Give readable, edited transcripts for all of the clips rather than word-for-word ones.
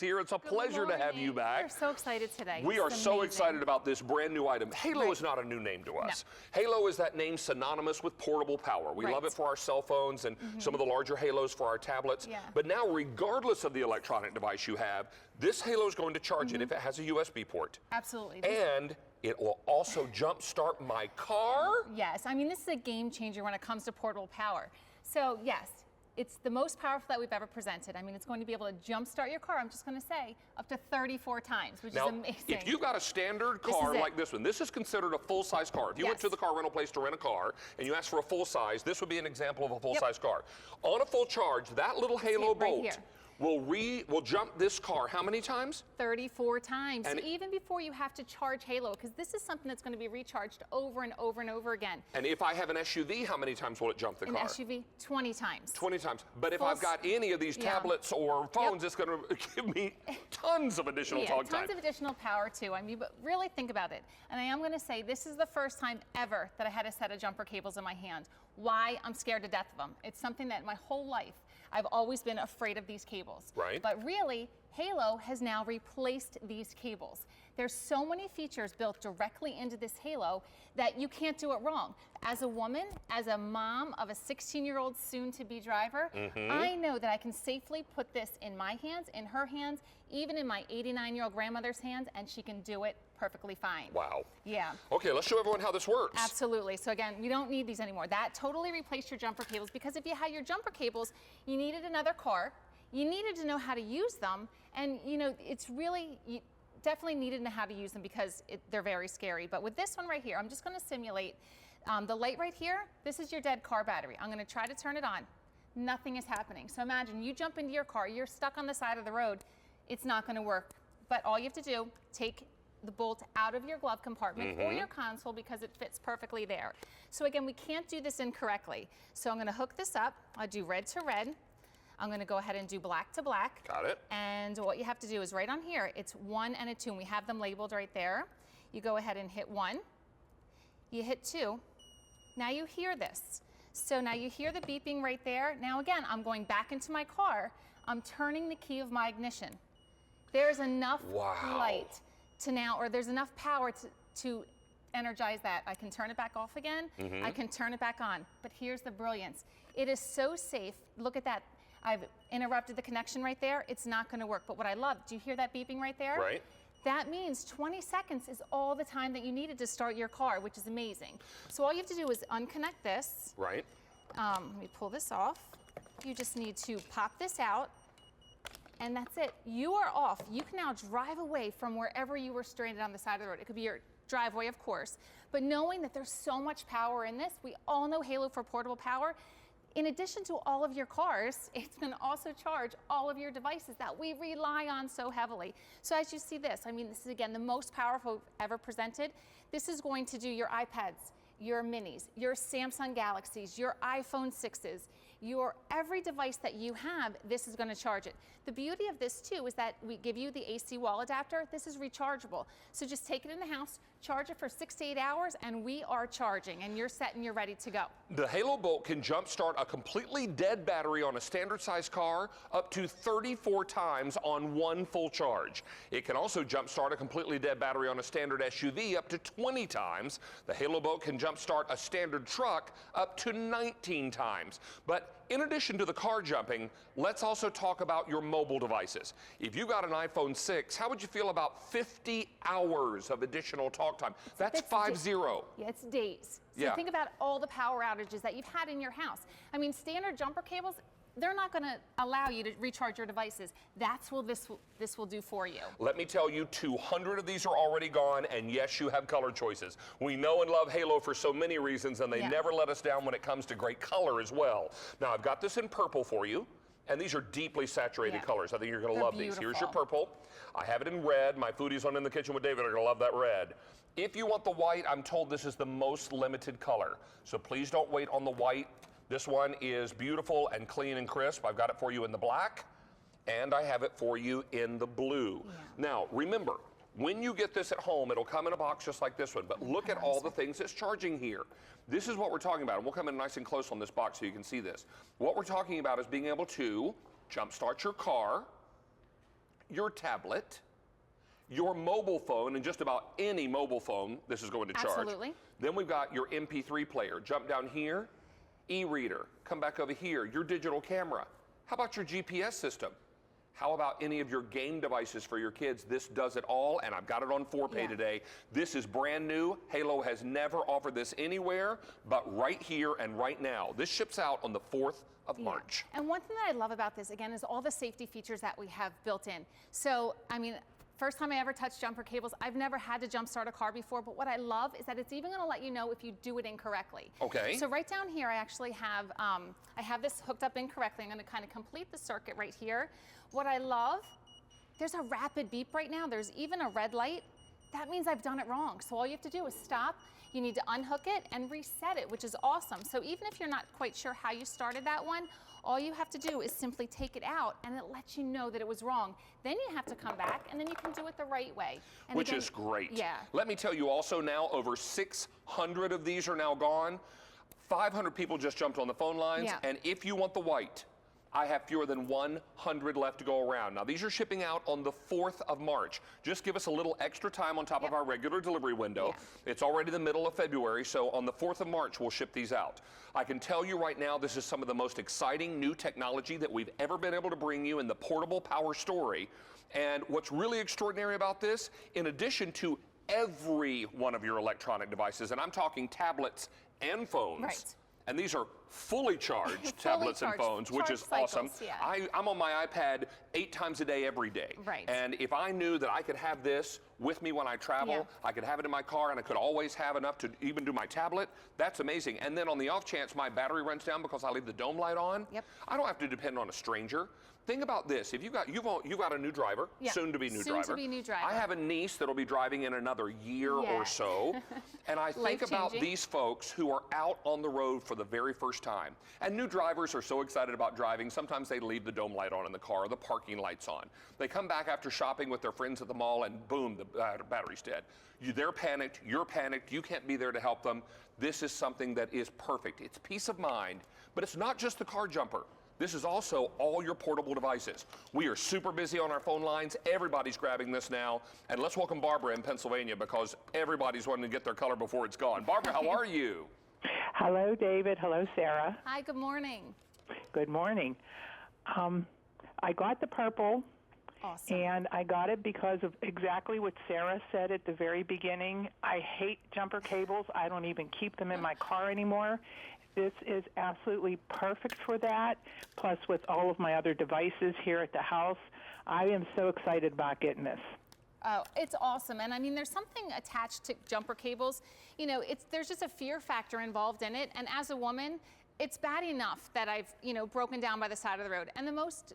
here. It's a pleasure to have you back. We're so excited today. We are so excited about this brand new item. Halo is not a new name to us. No. Halo is that name synonymous with portable power. We love it for our cell phones and some of the larger Halos for our tablets. Yeah. But now, regardless of the electronic device you have, this Halo is going to charge it if it has a USB port. Absolutely. And it will also jumpstart my car. Yes, I mean, this is a game changer when it comes to portable power. So yes, it's the most powerful that we've ever presented. I mean, it's going to be able to jumpstart your car, I'm just going to say, up to 34 times, which is amazing. If you got a standard car like this one, this is considered a full-size car. If you went to the car rental place to rent a car and you asked for a full-size, this would be an example of a full-size car. On a full charge, that little Halo bolt will jump this car how many times? 34 times. And so even before you have to charge Halo, because this is something that's going to be recharged over and over and over again. And if I have an SUV, how many times will it jump the car? An SUV, 20 times. 20 times. But if I've got any of these tablets or phones, it's going to give me tons of additional talk time. Tons of additional power too. I mean, but really think about it. And I am going to say this is the first time ever that I had a set of jumper cables in my hand. Why? I'm scared to death of them. It's something that my whole life I've always been afraid of these cables. Right. But really, Halo has now replaced these cables. There's so many features built directly into this Halo that you can't do it wrong. As a woman, as a mom of a 16-year-old soon-to-be driver, I know that I can safely put this in my hands, in her hands, even in my 89-year-old grandmother's hands, and she can do it perfectly fine. Wow. Yeah. Okay, let's show everyone how this works. Absolutely. So again, you don't need these anymore. That totally replaced your jumper cables, because if you had your jumper cables, you needed another car, you needed to know how to use them, and you know, it's really, you definitely needed to know how to use them because they're very scary. But with this one right here, I'm just going to simulate the light right here. This is your dead car battery. I'm going to try to turn it on. Nothing is happening. So imagine you jump into your car, you're stuck on the side of the road. It's not going to work. But all you have to do, take the bolt out of your glove compartment or your console because it fits perfectly there. So again, we can't do this incorrectly. So I'm going to hook this up. I'll do red to red. I'm going to go ahead and do black to black. Got it. And what you have to do is right on here, it's 1 and a 2, and we have them labeled right there. You go ahead and hit 1. You hit 2. Now you hear this. So now you hear the beeping right there. Now again, I'm going back into my car. I'm turning the key of my ignition. There's enough light to now, or there's enough power to energize that. I can turn it back off again. I can turn it back on. But here's the brilliance. It is so safe. Look at that. I've interrupted the connection right there. It's not going to work. But what I love, do you hear that beeping right there? Right. That means 20 seconds is all the time that you needed to start your car, which is amazing. So all you have to do is unconnect this. Right. Let me pull this off. You just need to pop this out, and that's it. You are off. You can now drive away from wherever you were stranded on the side of the road. It could be your driveway, of course, but knowing that there's so much power in this, we all know Halo for portable power. In addition to all of your cars, it's going to also charge all of your devices that we rely on so heavily. So as you see this, I mean, this is again the most powerful ever presented. This is going to do your iPads, your minis, your Samsung Galaxies, your iPhone 6s, your every device that you have, this is going to charge it. The beauty of this too is that we give you the AC wall adapter. This is rechargeable. So just take it in the house, charge it for 6 to 8 hours, and we are charging, and you're set and you're ready to go. The Halo Bolt can jumpstart a completely dead battery on a standard size car up to 34 times on one full charge. It can also jumpstart a completely dead battery on a standard SUV up to 20 times. The Halo Bolt can jumpstart a standard truck up to 19 times. But in addition to the car jumping, let's also talk about your mobile devices. If you got an iPhone 6, how would you feel about 50 hours of additional talk time? That's 50. Yeah, it's days. So think about all the power outages that you've had in your house. I mean, standard jumper cables, they're not going to allow you to recharge your devices. That's what this will do for you. Let me tell you, 200 of these are already gone, and yes, you have color choices. We know and love Halo for so many reasons, and they never let us down when it comes to great color as well. Now, I've got this in purple for you, and these are deeply saturated colors. I think you're going to love these. Here's your purple. I have it in red. My foodies on In the Kitchen with David are going to love that red. If you want the white, I'm told this is the most limited color, so please don't wait on the white. This one is beautiful and clean and crisp. I've got it for you in the black, and I have it for you in the blue. Now, remember, when you get this at home, it'll come in a box just like this one, but look at all the things it's charging here. This is what we're talking about, and we'll come in nice and close on this box so you can see this. What we're talking about is being able to jumpstart your car, your tablet, your mobile phone, and just about any mobile phone, this is going to charge. Absolutely. Then we've got your MP3 player. Jump down here, e-reader. Come back over here, your digital camera. How about your GPS system? How about any of your game devices for your kids? This does it all, and I've got it on 4Pay today. This is brand new. Halo has never offered this anywhere, but right here and right now. This ships out on the 4th of March. And one thing that I love about this, again, is all the safety features that we have built in. So, I mean, first time I ever touched jumper cables, I've never had to jump start a car before, but what I love is that it's even gonna let you know if you do it incorrectly. Okay. So right down here, I actually have, I have this hooked up incorrectly. I'm gonna kind of complete the circuit right here. What I love, there's a rapid beep right now. There's even a red light. That means I've done it wrong. So all you have to do is stop. You need to unhook it and reset it, which is awesome. So even if you're not quite sure how you started that one, all you have to do is simply take it out and it lets you know that it was wrong. Then you have to come back and then you can do it the right way. And Which again, is great. Yeah. Let me tell you also now, over 600 of these are now gone. 500 people just jumped on the phone lines. Yeah. And if you want the white, I have fewer than 100 left to go around. Now, these are shipping out on the 4th of March. Just give us a little extra time on top of our regular delivery window. It's already the middle of February, so on the 4th of March, we'll ship these out. I can tell you right now, this is some of the most exciting new technology that we've ever been able to bring you in the portable power story. And what's really extraordinary about this, in addition to every one of your electronic devices, and I'm talking tablets and phones. Right. And these are fully charged Fully tablets and charged, phones, which is awesome. cycles, yeah. I'm on my iPad 8 times a day, every day. Right. And if I knew that I could have this with me when I travel, I could have it in my car, and I could always have enough to even do my tablet, that's amazing. And then on the off chance my battery runs down because I leave the dome light on, I don't have to depend on a stranger. Think about this. If you've got a new driver, soon to be new driver. Soon to be new driver. I have a niece that'll be driving in another year or so. And I think about these folks who are out on the road for the very first time. And new drivers are so excited about driving. Sometimes they leave the dome light on in the car, or the parking lights on. They come back after shopping with their friends at the mall and boom, the battery's dead. They're panicked, you're panicked, you can't be there to help them. This is something that is perfect. It's peace of mind, but it's not just the car jumper. This is also all your portable devices. We are super busy on our phone lines. Everybody's grabbing this now. And let's welcome Barbara in Pennsylvania because everybody's wanting to get their color before it's gone. Barbara, how are you? Hello, David. Hello, Sarah. Hi, good morning. Good morning. I got the purple. Awesome. And I got it because of exactly what Sarah said at the very beginning. I hate jumper cables. I don't even keep them in my car anymore. This is absolutely perfect for that, plus with all of my other devices here at the house. I am so excited about getting this. Oh, it's awesome. And I mean, there's something attached to jumper cables. You know, there's just a fear factor involved in it. And as a woman, it's bad enough that I've, broken down by the side of the road. And the most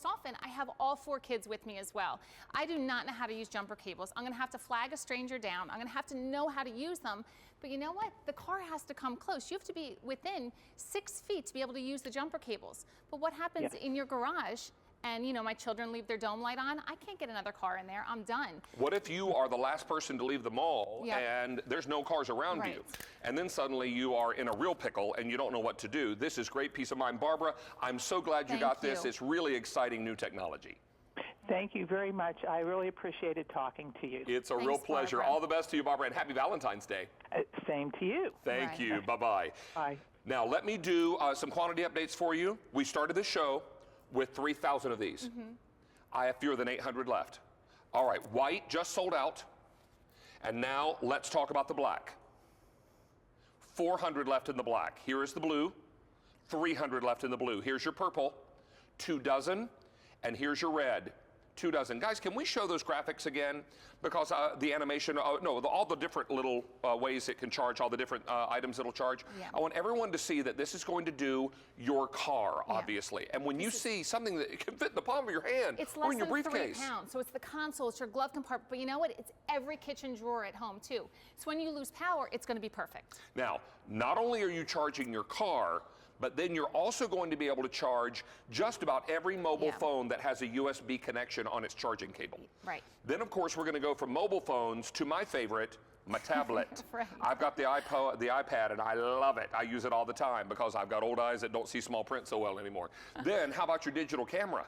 often, I have all 4 kids with me as well. I do not know how to use jumper cables. I'm gonna have to flag a stranger down. I'm gonna have to know how to use them. But you know what? The car has to come close. You have to be within 6 feet to be able to use the jumper cables. But what happens in your garage, and my children leave their dome light on, I can't get another car in there. I'm done. What if you are the last person to leave the mall and there's no cars around you? And then suddenly you are in a real pickle and you don't know what to do. This is great peace of mind. Barbara, I'm so glad you got this. It's really exciting new technology. Thank you very much. I really appreciated talking to you. It's a real pleasure. Barbara. All the best to you, Barbara, and happy Valentine's Day. Same to you. Thank you. Bye-bye. Bye. Now, let me do some quantity updates for you. We started the show with 3,000 of these. I have fewer than 800 left. All right, white just sold out. And now let's talk about the black. 400 left in the black. Here is the blue. 300 left in the blue. Here's your purple. 2 dozen. And here's your red. 2 dozen. Guys, can we show those graphics again? Because the animation, all the different little ways it can charge, all the different items it'll charge. I want everyone to see that this is going to do your car, obviously. And when you see something that can fit in the palm of your hand or in your briefcase. It's less than 3 pounds. So it's the console, it's your glove compartment. But you know what? It's every kitchen drawer at home, too. So when you lose power, it's going to be perfect. Now, not only are you charging your car, but then you're also going to be able to charge just about every mobile phone that has a USB connection on its charging cable. Right. Then, of course, we're going to go from mobile phones to my favorite, my tablet. I've got the iPad, and I love it. I use it all the time because I've got old eyes that don't see small print so well anymore. Then, how about your digital camera?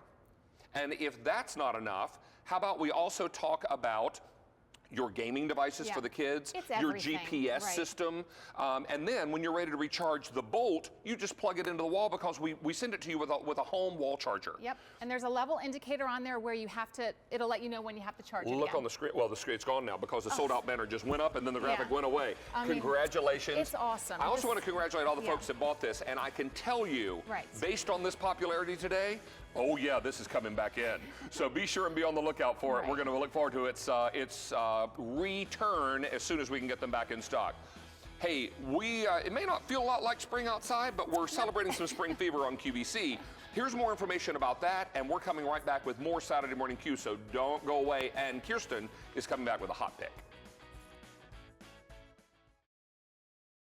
And if that's not enough, how about we also talk about your gaming devices for the kids, It's your everything, GPS right. system, and then when you're ready to recharge the Bolt, you just plug it into the wall because we send it to you with a home wall charger. Yep, and there's a level indicator on there where you have to, it'll let you know when you have to charge it Look again. on the screen. Well, the screen's gone now because the sold out banner just went up and then the graphic Yeah. went away. I mean, Congratulations. it's awesome. I also This- want to congratulate all the yeah. folks that bought this, and I can tell you, Right. based on this popularity today, oh yeah, this is coming back in. So be sure and be on the lookout for it. Right. We're going to look forward to its return as soon as we can get them back in stock. Hey, it may not feel a lot like spring outside, but we're celebrating some spring fever on QVC. Here's more information about that, and we're coming right back with more Saturday Morning Q, so don't go away. And Kerstin is coming back with a hot pick.